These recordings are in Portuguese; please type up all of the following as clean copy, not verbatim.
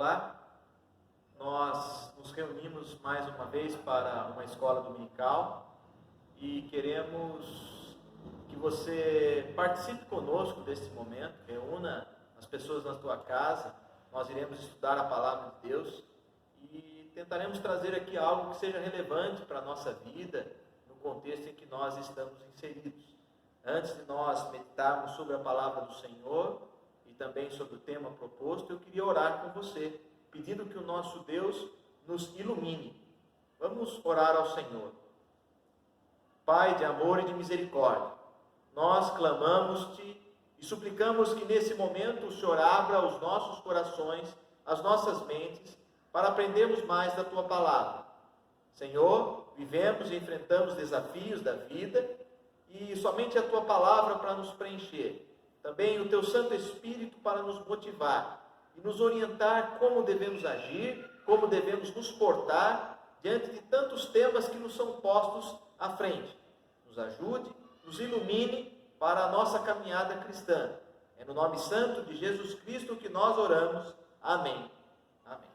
Olá, nós nos reunimos mais uma vez para uma escola dominical e queremos que você participe conosco desse momento, reúna as pessoas na tua casa. Nós iremos estudar a palavra de Deus e tentaremos trazer aqui algo que seja relevante para a nossa vida, no contexto em que nós estamos inseridos. Antes de nós meditarmos sobre a palavra do Senhor e também sobre o tema proposto, eu queria orar com você, pedindo que o nosso Deus nos ilumine. Vamos orar ao Senhor. Pai de amor e de misericórdia, nós clamamos-te e suplicamos que nesse momento o Senhor abra os nossos corações, as nossas mentes, para aprendermos mais da tua palavra. Senhor, vivemos e enfrentamos desafios da vida e somente a tua palavra para nos preencher. Também o teu Santo Espírito para nos motivar e nos orientar como devemos agir, como devemos nos portar diante de tantos temas que nos são postos à frente. Nos ajude, nos ilumine para a nossa caminhada cristã. É no nome santo de Jesus Cristo que nós oramos. Amém. Amém.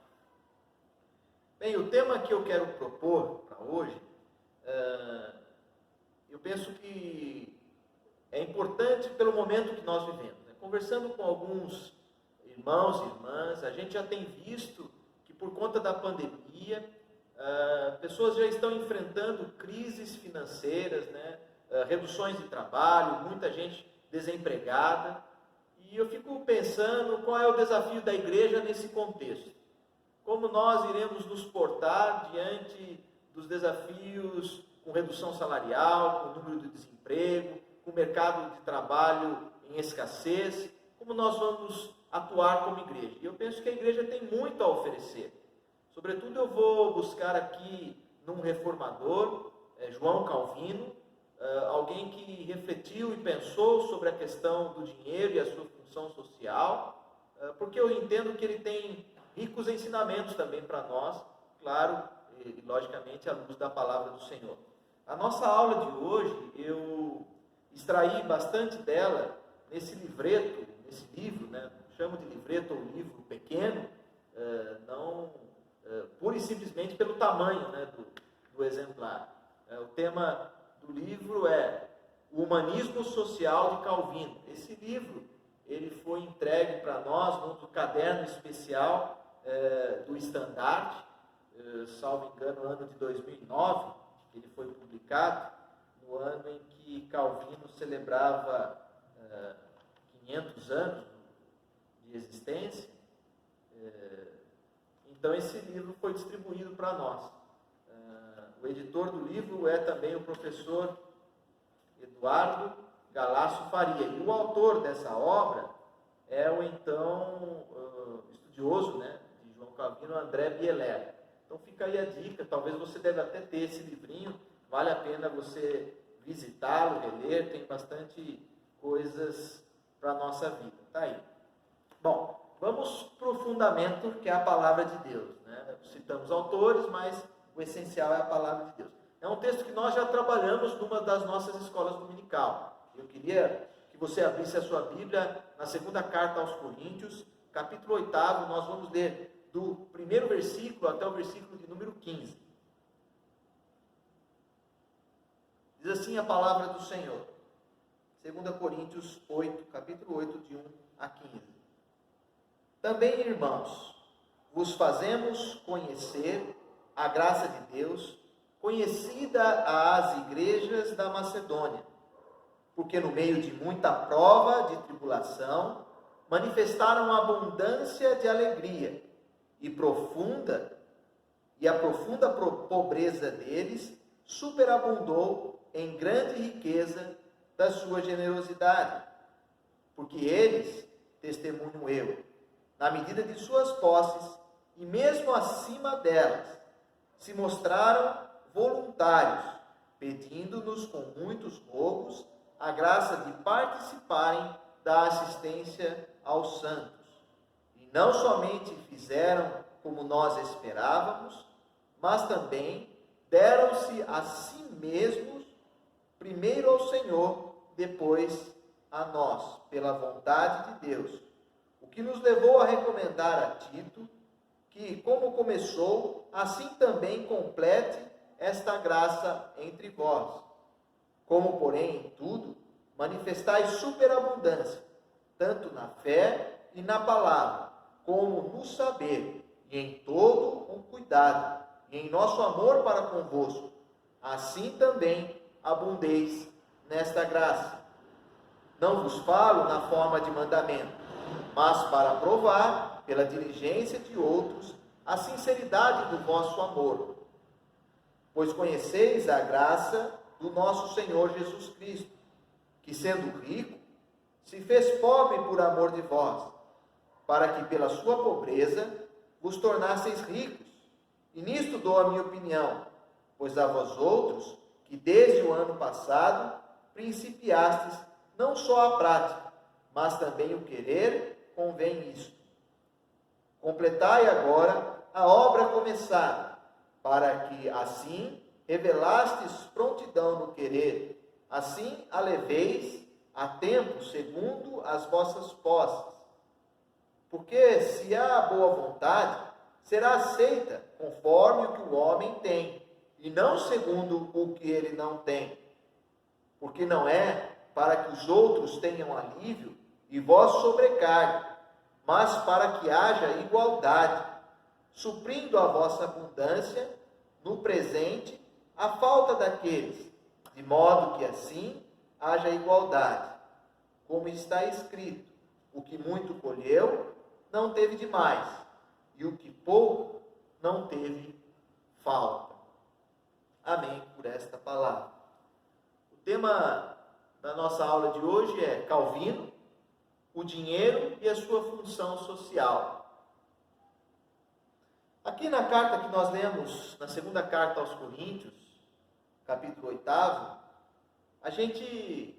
Bem, o tema que eu quero propor para hoje, eu penso que é importante pelo momento que nós vivemos. Conversando com alguns irmãos e irmãs, a gente já tem visto que por conta da pandemia, pessoas já estão enfrentando crises financeiras, reduções de trabalho, muita gente desempregada. E eu fico pensando qual é o desafio da igreja nesse contexto. Como nós iremos nos portar diante dos desafios com redução salarial, com o número de desemprego, com o mercado de trabalho em escassez, como nós vamos atuar como igreja. E eu penso que a igreja tem muito a oferecer. Sobretudo eu vou buscar aqui num reformador, João Calvino, alguém que refletiu e pensou sobre a questão do dinheiro e a sua função social, porque eu entendo que ele tem ricos ensinamentos também para nós, claro, e logicamente à luz da palavra do Senhor. A nossa aula de hoje, eu extraí bastante dela nesse livreto, nesse livro, chamo de livreto ou livro pequeno, não pura e simplesmente pelo tamanho do exemplar. O tema do livro é O Humanismo Social de Calvino. Esse livro ele foi entregue para nós no caderno especial do Estandarte, salvo engano, no ano de 2009, que ele foi publicado, no ano em que Calvino celebrava 500 anos de existência. Então esse livro foi distribuído para nós. O editor do livro é também o professor Eduardo Galasso Faria. E o autor dessa obra é o então estudioso de João Calvino, André Bieler. Então fica aí a dica, talvez você deve até ter esse livrinho, vale a pena você visitá-lo, reler, tem bastante coisas para a nossa vida. Tá aí. Bom, vamos para o fundamento, que é a palavra de Deus. Citamos autores, mas o essencial é a palavra de Deus. É um texto que nós já trabalhamos numa das nossas escolas dominical. Eu queria que você abrisse a sua Bíblia na segunda carta aos Coríntios, capítulo 8, nós vamos ler do primeiro versículo até o versículo de número 15. Diz assim a palavra do Senhor. 2 Coríntios 8, capítulo 8, de 1 a 15. Também, irmãos, vos fazemos conhecer a graça de Deus, conhecida às igrejas da Macedônia, porque no meio de muita prova de tribulação, manifestaram abundância de alegria, e a profunda pobreza deles superabundou em grande riqueza da sua generosidade, porque eles, testemunho eu, na medida de suas posses, e mesmo acima delas, se mostraram voluntários, pedindo-nos com muitos rogos a graça de participarem da assistência aos santos. E não somente fizeram como nós esperávamos, mas também deram-se a si mesmos, primeiro ao Senhor, depois a nós, pela vontade de Deus. O que nos levou a recomendar a Tito que, como começou, assim também complete esta graça entre vós. Como, porém, em tudo, manifestais superabundância, tanto na fé e na palavra, como no saber, e em todo o cuidado, e em nosso amor para convosco. Assim também abundeis nesta graça. Não vos falo na forma de mandamento, mas para provar, pela diligência de outros, a sinceridade do vosso amor. Pois conheceis a graça do nosso Senhor Jesus Cristo, que sendo rico, se fez pobre por amor de vós, para que pela sua pobreza vos tornasseis ricos. E nisto dou a minha opinião, pois a vós outros, que desde o ano passado principiastes não só a prática, mas também o querer, convém isto. Completai agora a obra começada, para que assim revelastes prontidão no querer, assim a leveis a tempo segundo as vossas posses. Porque se há boa vontade, será aceita conforme o que o homem tem, e não segundo o que ele não tem. Porque não é para que os outros tenham alívio e vós sobrecargue, mas para que haja igualdade, suprindo a vossa abundância no presente a falta daqueles, de modo que assim haja igualdade. Como está escrito, o que muito colheu não teve demais, e o que pouco não teve falta. Amém por esta palavra. O tema da nossa aula de hoje é Calvino, o dinheiro e a sua função social. Aqui na carta que nós lemos, na segunda carta aos Coríntios, capítulo 8, a gente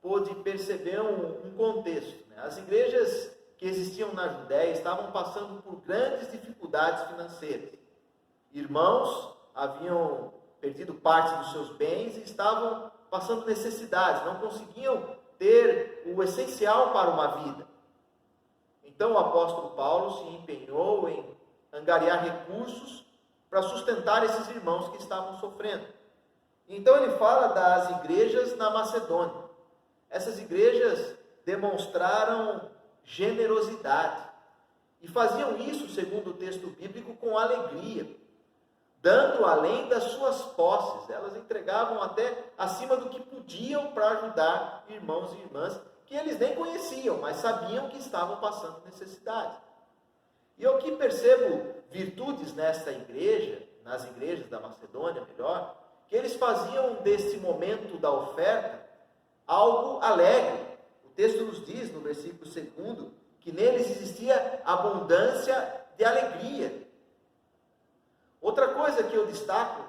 pôde perceber um contexto. As igrejas que existiam na Judéia estavam passando por grandes dificuldades financeiras. Irmãos haviam perdido parte dos seus bens e estavam passando necessidades, não conseguiam ter o essencial para uma vida. Então o apóstolo Paulo se empenhou em angariar recursos para sustentar esses irmãos que estavam sofrendo. Então ele fala das igrejas na Macedônia. Essas igrejas demonstraram generosidade e faziam isso, segundo o texto bíblico, com alegria, dando além das suas posses. Elas entregavam até acima do que podiam para ajudar irmãos e irmãs que eles nem conheciam, mas sabiam que estavam passando necessidade. E eu aqui percebo virtudes nesta igreja, nas igrejas da Macedônia, melhor, que eles faziam desse momento da oferta algo alegre. O texto nos diz, no versículo 2, que neles existia abundância de alegria. Outra coisa que eu destaco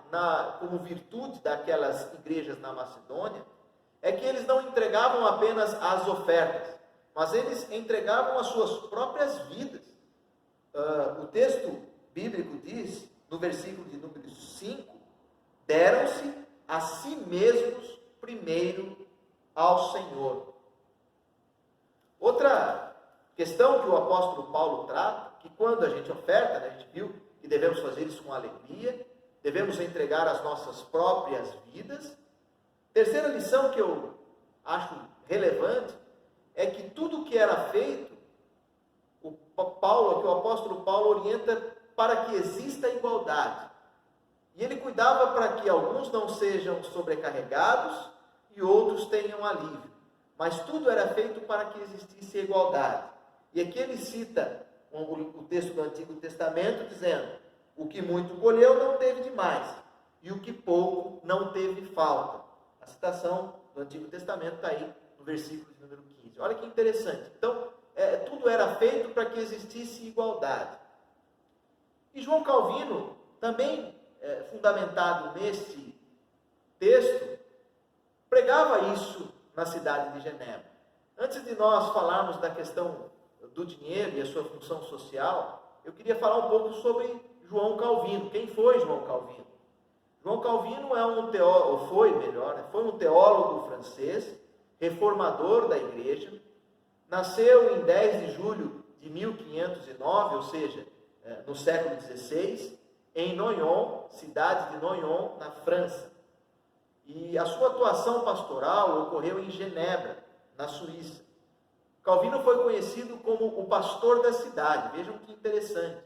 como virtude daquelas igrejas na Macedônia é que eles não entregavam apenas as ofertas, mas eles entregavam as suas próprias vidas. O texto bíblico diz, no versículo de número 5, deram-se a si mesmos primeiro ao Senhor. Outra questão que o apóstolo Paulo trata, que quando a gente oferta, a gente viu que devemos fazer isso com alegria, devemos entregar as nossas próprias vidas. Terceira lição que eu acho relevante é que tudo que era feito, que o apóstolo Paulo orienta para que exista igualdade. E ele cuidava para que alguns não sejam sobrecarregados e outros tenham alívio. Mas tudo era feito para que existisse igualdade. E aqui ele cita o texto do Antigo Testamento dizendo: o que muito colheu não teve demais, e o que pouco não teve falta. A citação do Antigo Testamento está aí no versículo de número 15. Olha que interessante. Então, tudo era feito para que existisse igualdade. E João Calvino, também fundamentado neste texto, pregava isso na cidade de Genebra. Antes de nós falarmos da questão do dinheiro e a sua função social, eu queria falar um pouco sobre João Calvino. Quem foi João Calvino? João Calvino foi um teólogo francês, reformador da igreja, nasceu em 10 de julho de 1509, ou seja, no século XVI, em Noyon, cidade de Noyon, na França. E a sua atuação pastoral ocorreu em Genebra, na Suíça. Calvino foi conhecido como o pastor da cidade. Vejam que interessante.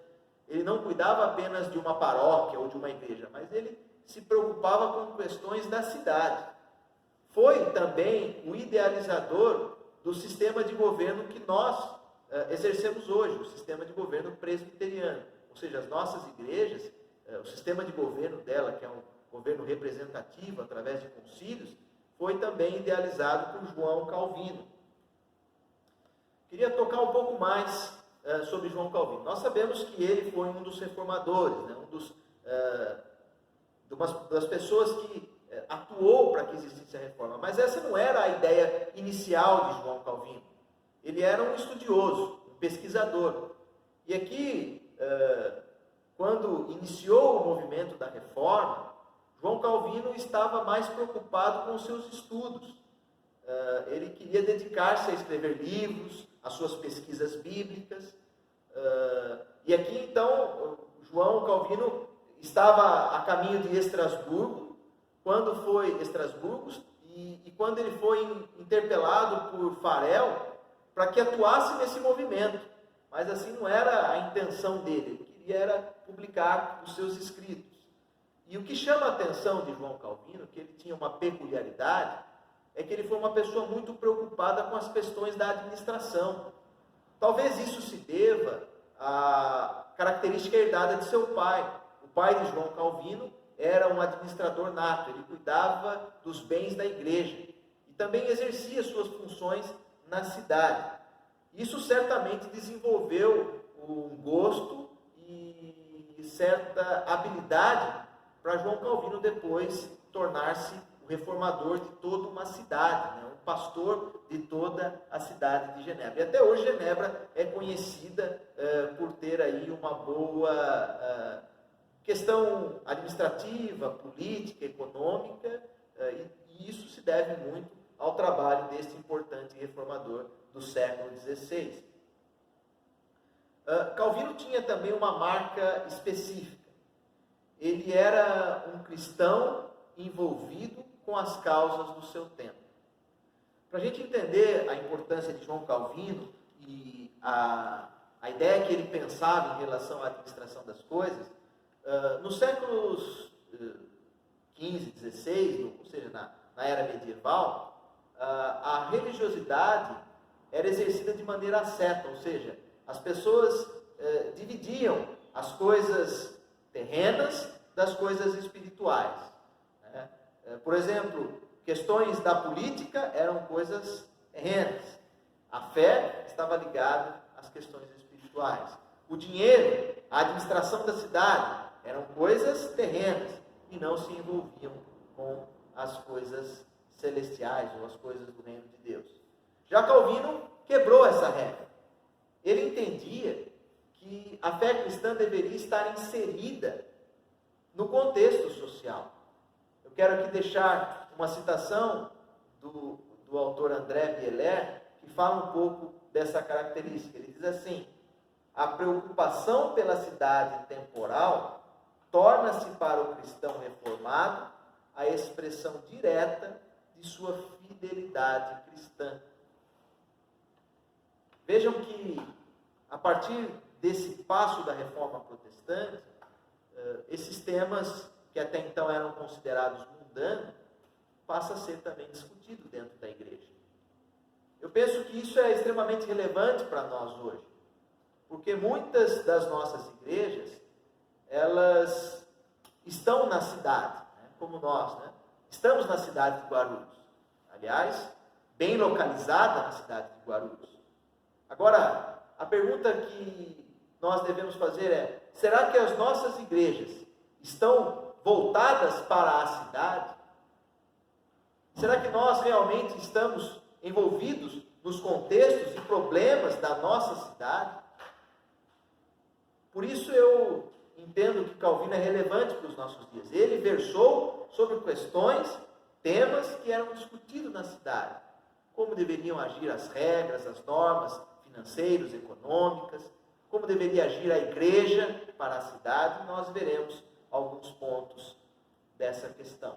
Ele não cuidava apenas de uma paróquia ou de uma igreja, mas ele se preocupava com questões da cidade. Foi também o idealizador do sistema de governo que nós exercemos hoje, o sistema de governo presbiteriano. Ou seja, as nossas igrejas, o sistema de governo dela, que é um governo representativo através de concílios, foi também idealizado por João Calvino. Queria tocar um pouco mais sobre João Calvino. Nós sabemos que ele foi um dos reformadores, né? Das pessoas que atuou para que existisse a reforma. Mas essa não era a ideia inicial de João Calvino. Ele era um estudioso, um pesquisador. E aqui, quando iniciou o movimento da reforma, João Calvino estava mais preocupado com os seus estudos. Ele queria dedicar-se a escrever livros, as suas pesquisas bíblicas. E aqui, então, João Calvino estava a caminho de Estrasburgo, e quando ele foi interpelado por Farel para que atuasse nesse movimento. Mas assim não era a intenção dele, ele queria era publicar os seus escritos. E o que chama a atenção de João Calvino, que ele tinha uma peculiaridade, é que ele foi uma pessoa muito preocupada com as questões da administração. Talvez isso se deva à característica herdada de seu pai. O pai de João Calvino era um administrador nato, ele cuidava dos bens da igreja e também exercia suas funções na cidade. Isso certamente desenvolveu um gosto e certa habilidade para João Calvino depois tornar-se o reformador de toda uma cidade, né? Um pastor de toda a cidade de Genebra. E até hoje Genebra é conhecida por ter aí uma boa questão administrativa, política, econômica, e isso se deve muito ao trabalho deste importante reformador do século XVI. Calvino tinha também uma marca específica. Ele era um cristão envolvido com as causas do seu tempo. Para a gente entender a importância de João Calvino e a ideia que ele pensava em relação à administração das coisas, nos séculos XV, XVI, ou seja, na era medieval, a religiosidade era exercida de maneira certa, ou seja, as pessoas dividiam as coisas terrenas das coisas espirituais. Né? Por exemplo, questões da política eram coisas terrenas. A fé estava ligada às questões espirituais. O dinheiro, a administração da cidade, eram coisas terrenas e não se envolviam com as coisas celestiais ou as coisas do reino de Deus. Já Calvino quebrou essa regra. Ele entendia que a fé cristã deveria estar inserida no contexto social. Eu quero aqui deixar uma citação do autor André Bieler, que fala um pouco dessa característica. Ele diz assim: a preocupação pela cidade temporal torna-se para o cristão reformado a expressão direta de sua fidelidade cristã. Vejam que, a partir desse passo da reforma protestante, esses temas que até então eram considerados mundanos, passa a ser também discutido dentro da igreja. Eu penso que isso é extremamente relevante para nós hoje, porque muitas das nossas igrejas, elas estão na cidade, né? Como nós, né? Estamos na cidade de Guarulhos, aliás, bem localizada na cidade de Guarulhos. Agora, a pergunta que nós devemos fazer é: será que as nossas igrejas estão voltadas para a cidade? Será que nós realmente estamos envolvidos nos contextos e problemas da nossa cidade? Por isso eu entendo que Calvino é relevante para os nossos dias. Ele versou sobre questões, temas que eram discutidos na cidade. Como deveriam agir as regras, as normas financeiras, econômicas, como deveria agir a igreja para a cidade, nós veremos alguns pontos dessa questão.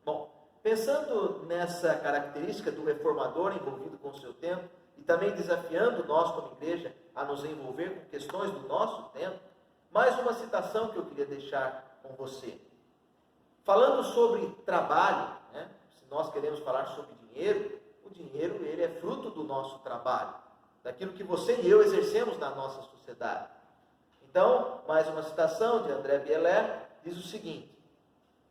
Bom, pensando nessa característica do reformador envolvido com o seu tempo, e também desafiando nós como igreja a nos envolver com questões do nosso tempo, mais uma citação que eu queria deixar com você. Falando sobre trabalho, né? Se nós queremos falar sobre dinheiro, o dinheiro ele é fruto do nosso trabalho, daquilo que você e eu exercemos na nossa sociedade. Então, mais uma citação de André Bieler, diz o seguinte: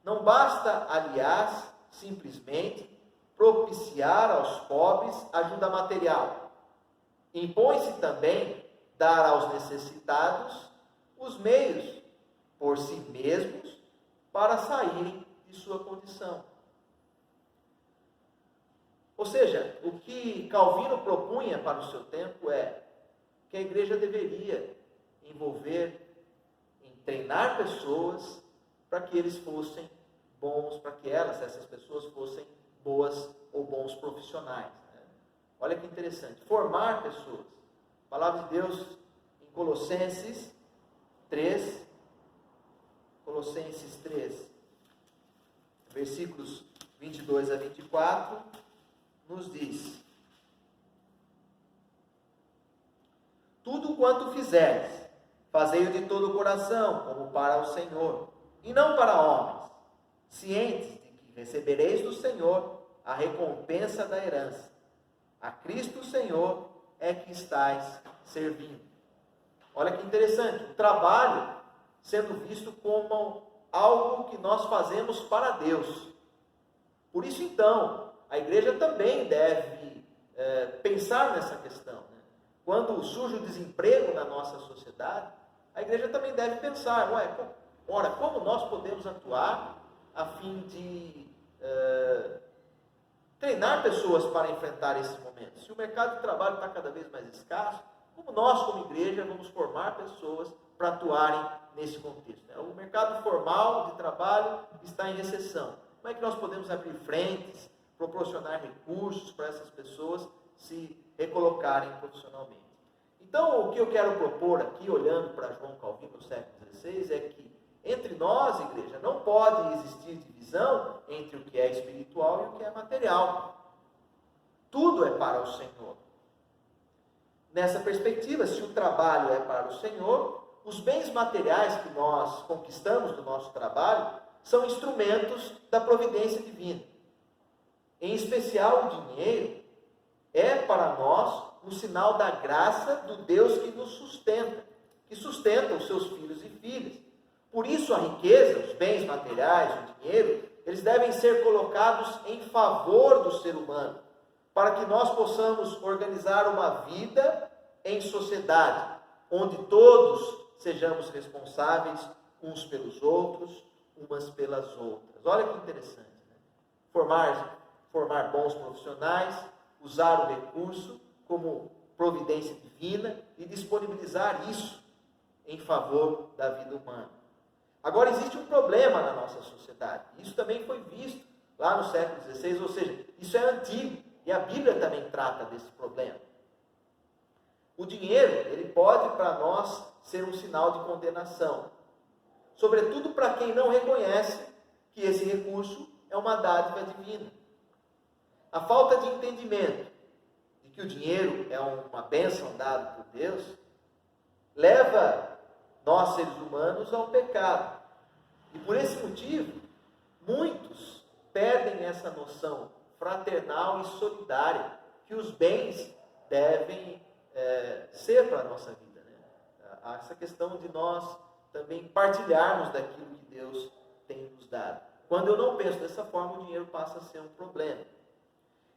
não basta, aliás, simplesmente propiciar aos pobres ajuda material. Impõe-se também dar aos necessitados os meios, por si mesmos, para saírem de sua condição. Ou seja, o que Calvino propunha para o seu tempo é que a igreja deveria envolver em treinar pessoas para que eles fossem bons, para que essas pessoas fossem boas ou bons profissionais. Né? Olha que interessante, formar pessoas. A palavra de Deus em Colossenses 3, versículos 22 a 24, nos diz: tudo quanto fizeres, fazei-o de todo o coração, como para o Senhor, e não para homens, cientes de que recebereis do Senhor a recompensa da herança. A Cristo Senhor é que estais servindo. Olha que interessante, o trabalho sendo visto como algo que nós fazemos para Deus. Por isso, então, a igreja também deve pensar nessa questão. Né? Quando surge o desemprego na nossa sociedade, a igreja também deve pensar, como nós podemos atuar a fim de treinar pessoas para enfrentar esse momento. Se o mercado de trabalho está cada vez mais escasso, como nós, como igreja, vamos formar pessoas para atuarem nesse contexto? O mercado formal de trabalho está em recessão. Como é que nós podemos abrir frentes, proporcionar recursos para essas pessoas se recolocarem profissionalmente? Então, o que eu quero propor aqui, olhando para João Calvino no século XVI, é que entre nós, igreja, não pode existir divisão entre o que é espiritual e o que é material. Tudo é para o Senhor. Nessa perspectiva, se o trabalho é para o Senhor, os bens materiais que nós conquistamos do nosso trabalho são instrumentos da providência divina. Em especial, o dinheiro é para nós um sinal da graça do Deus que nos sustenta, que sustenta os seus filhos e filhas. Por isso, a riqueza, os bens materiais, o dinheiro, eles devem ser colocados em favor do ser humano, para que nós possamos organizar uma vida em sociedade, onde todos sejamos responsáveis uns pelos outros, umas pelas outras. Olha que interessante, né? Formar bons profissionais, usar o recurso como providência divina e disponibilizar isso em favor da vida humana. Agora, existe um problema na nossa sociedade. Isso também foi visto lá no século XVI, ou seja, isso é antigo. E a Bíblia também trata desse problema. O dinheiro, ele pode para nós ser um sinal de condenação. Sobretudo para quem não reconhece que esse recurso é uma dádiva divina. A falta de entendimento de que o dinheiro é uma bênção dada por Deus, leva nós, seres humanos, ao pecado. E por esse motivo, muitos perdem essa noção fraternal e solidária que os bens devem ser para a nossa vida. Né? Essa questão de nós também partilharmos daquilo que Deus tem nos dado. Quando eu não penso dessa forma, o dinheiro passa a ser um problema.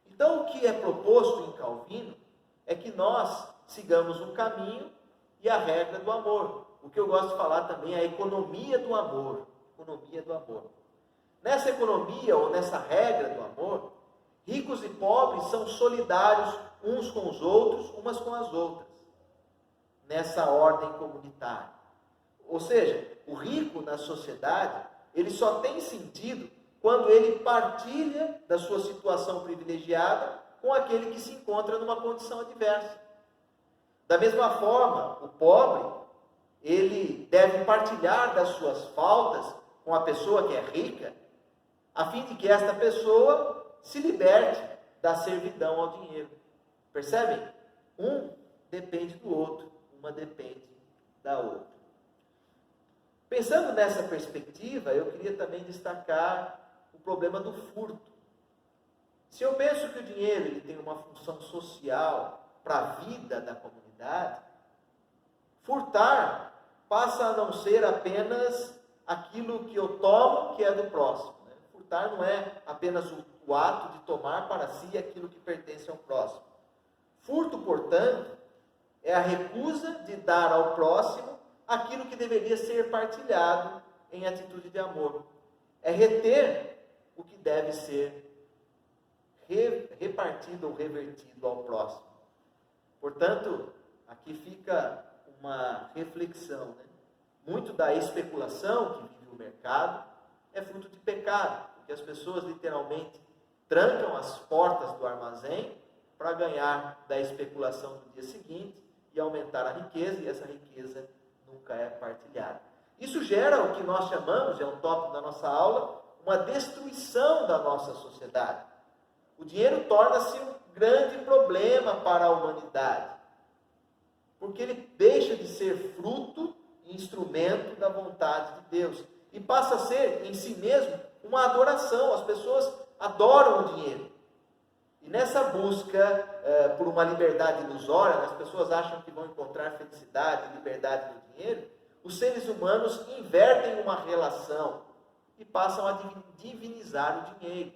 Então, o que é proposto em Calvino é que nós sigamos um caminho e a regra do amor. O que eu gosto de falar também é a economia do amor. Economia do amor. Nessa economia ou nessa regra do amor, ricos e pobres são solidários uns com os outros, umas com as outras. Nessa ordem comunitária. Ou seja, o rico na sociedade, ele só tem sentido quando ele partilha da sua situação privilegiada com aquele que se encontra numa condição adversa. Da mesma forma, o pobre, ele deve partilhar das suas faltas com a pessoa que é rica, a fim de que esta pessoa se liberte da servidão ao dinheiro. Percebem? Um depende do outro, uma depende da outra. Pensando nessa perspectiva, eu queria também destacar o problema do furto. Se eu penso que o dinheiro ele tem uma função social para a vida da comunidade, furtar passa a não ser apenas aquilo que eu tomo que é do próximo. Furtar não é apenas o ato de tomar para si aquilo que pertence ao próximo. Furto, portanto, é a recusa de dar ao próximo aquilo que deveria ser partilhado em atitude de amor. É reter o que deve ser repartido ou revertido ao próximo. Portanto, aqui fica uma reflexão. Muito da especulação que vive o mercado é fruto de pecado, porque as pessoas literalmente trancam as portas do armazém para ganhar da especulação do dia seguinte e aumentar a riqueza, e essa riqueza nunca é partilhada. Isso gera o que nós chamamos, é um tópico da nossa aula, uma destruição da nossa sociedade. O dinheiro torna-se um grande problema para a humanidade, porque ele deixa de ser fruto e instrumento da vontade de Deus, e passa a ser, em si mesmo, uma adoração. As pessoas adoram o dinheiro. E nessa busca por uma liberdade ilusória, as pessoas acham que vão encontrar felicidade e liberdade no dinheiro, os seres humanos invertem uma relação e passam a divinizar o dinheiro.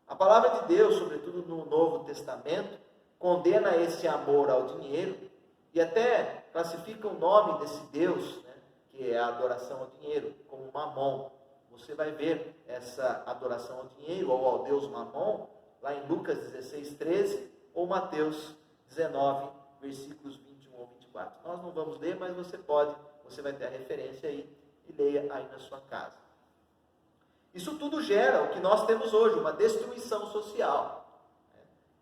A palavra de Deus, sobretudo no Novo Testamento, condena esse amor ao dinheiro e até classifica o nome desse Deus, que é a adoração ao dinheiro, como Mamon. Você vai ver essa adoração ao dinheiro ou ao Deus Mamon lá em Lucas 16, 13 ou Mateus 19, versículos 21 ou 24. Nós não vamos ler, mas você vai ter a referência aí e leia aí na sua casa. Isso tudo gera o que nós temos hoje, uma destruição social.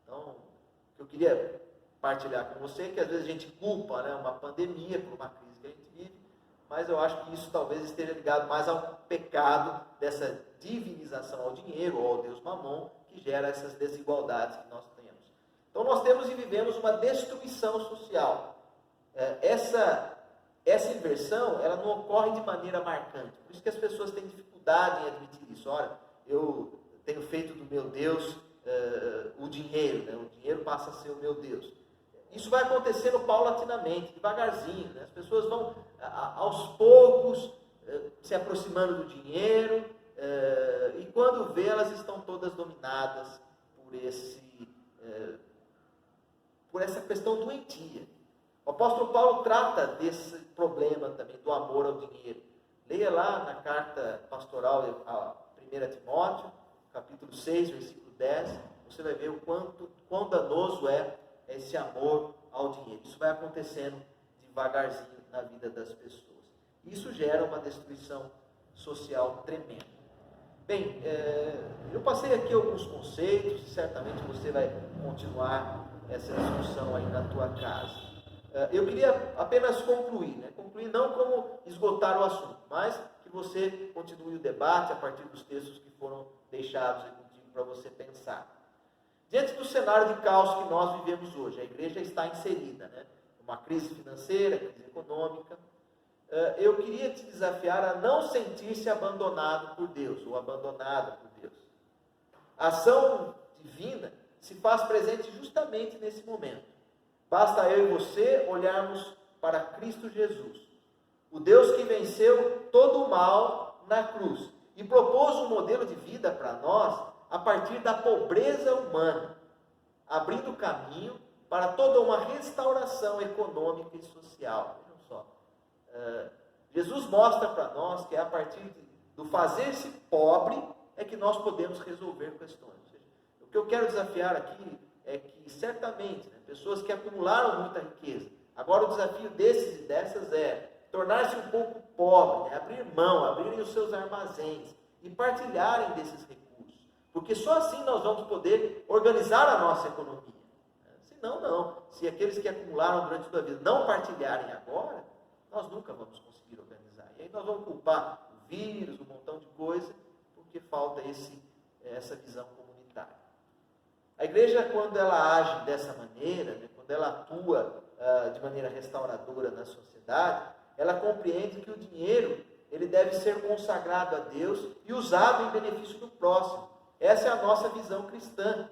Então, o que eu queria partilhar com você é que às vezes a gente culpa uma pandemia por uma crise que a gente vive, mas eu acho que isso talvez esteja ligado mais ao pecado dessa divinização ao dinheiro ou ao Deus Mamon, que gera essas desigualdades que nós temos. Então nós temos e vivemos uma destruição social. Essa inversão, ela não ocorre de maneira marcante. Por isso que as pessoas têm dificuldade em admitir isso. Olha, eu tenho feito do meu Deus o dinheiro, o dinheiro passa a ser o meu Deus. Isso vai acontecendo paulatinamente, devagarzinho. As pessoas vão, aos poucos, se aproximando do dinheiro, e quando vê, elas estão todas dominadas por essa questão doentia. O apóstolo Paulo trata desse problema também, do amor ao dinheiro. Leia lá na carta pastoral a 1 Timóteo, capítulo 6, versículo 10, você vai ver o quão danoso é esse amor ao dinheiro. Isso vai acontecendo devagarzinho na vida das pessoas. Isso gera uma destruição social tremenda. Bem, eu passei aqui alguns conceitos, e certamente você vai continuar essa discussão aí na tua casa. Eu queria apenas concluir não como esgotar o assunto, mas que você continue o debate a partir dos textos que foram deixados contigo para você pensar. Diante do cenário de caos que nós vivemos hoje, a igreja está inserida, uma crise financeira, crise econômica. Eu queria te desafiar a não sentir-se abandonado por Deus, ou abandonada por Deus. A ação divina se faz presente justamente nesse momento. Basta eu e você olharmos para Cristo Jesus, o Deus que venceu todo o mal na cruz e propôs um modelo de vida para nós a partir da pobreza humana, abrindo caminho para toda uma restauração econômica e social. Vejam só, Jesus mostra para nós que é a partir do fazer-se pobre é que nós podemos resolver questões. O que eu quero desafiar aqui é que certamente, pessoas que acumularam muita riqueza, agora o desafio desses e dessas é tornar-se um pouco pobre, abrir mão, abrirem os seus armazéns e partilharem desses recursos. Porque só assim nós vamos poder organizar a nossa economia. Senão, não. Se aqueles que acumularam durante toda a vida não partilharem agora, nós nunca vamos conseguir organizar. E aí nós vamos culpar o vírus, um montão de coisa, porque falta essa visão comunitária. A igreja, quando ela age dessa maneira, né, quando ela atua de maneira restauradora na sociedade, ela compreende que o dinheiro ele deve ser consagrado a Deus e usado em benefício do próximo. Essa é a nossa visão cristã.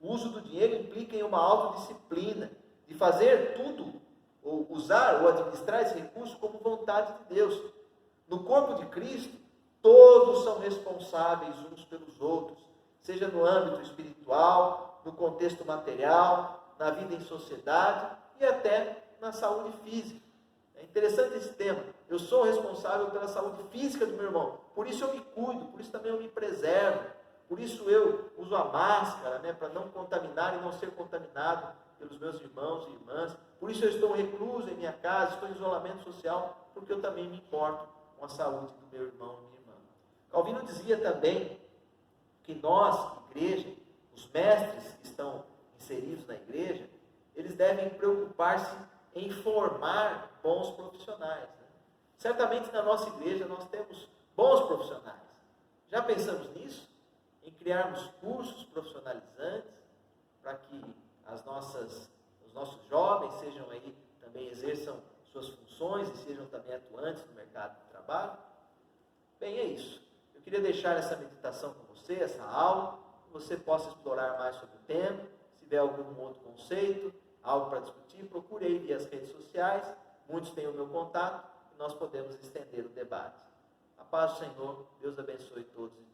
O uso do dinheiro implica em uma autodisciplina, de fazer tudo, ou usar ou administrar esse recurso como vontade de Deus. No corpo de Cristo, todos são responsáveis uns pelos outros, seja no âmbito espiritual, no contexto material, na vida em sociedade e até na saúde física. É interessante esse tema. Eu sou responsável pela saúde física do meu irmão, por isso eu me cuido, por isso também eu me preservo, por isso eu uso a máscara, né, para não contaminar e não ser contaminado pelos meus irmãos e irmãs. Por isso eu estou recluso em minha casa, estou em isolamento social, porque eu também me importo com a saúde do meu irmão e minha irmã. Calvino dizia também que nós, igreja, os mestres que estão inseridos na igreja, eles devem preocupar-se em formar bons profissionais. Né? Certamente na nossa igreja nós temos bons profissionais. Já pensamos nisso? Em criarmos cursos profissionalizantes para que os nossos jovens sejam aí, também exerçam suas funções e sejam também atuantes no mercado de trabalho? Bem, é isso. Eu queria deixar essa meditação com você, essa aula, que você possa explorar mais sobre o tema. Se tiver algum outro conceito, algo para discutir, procure aí via as redes sociais. Muitos têm o meu contato e nós podemos estender o debate. A paz do Senhor, Deus abençoe todos e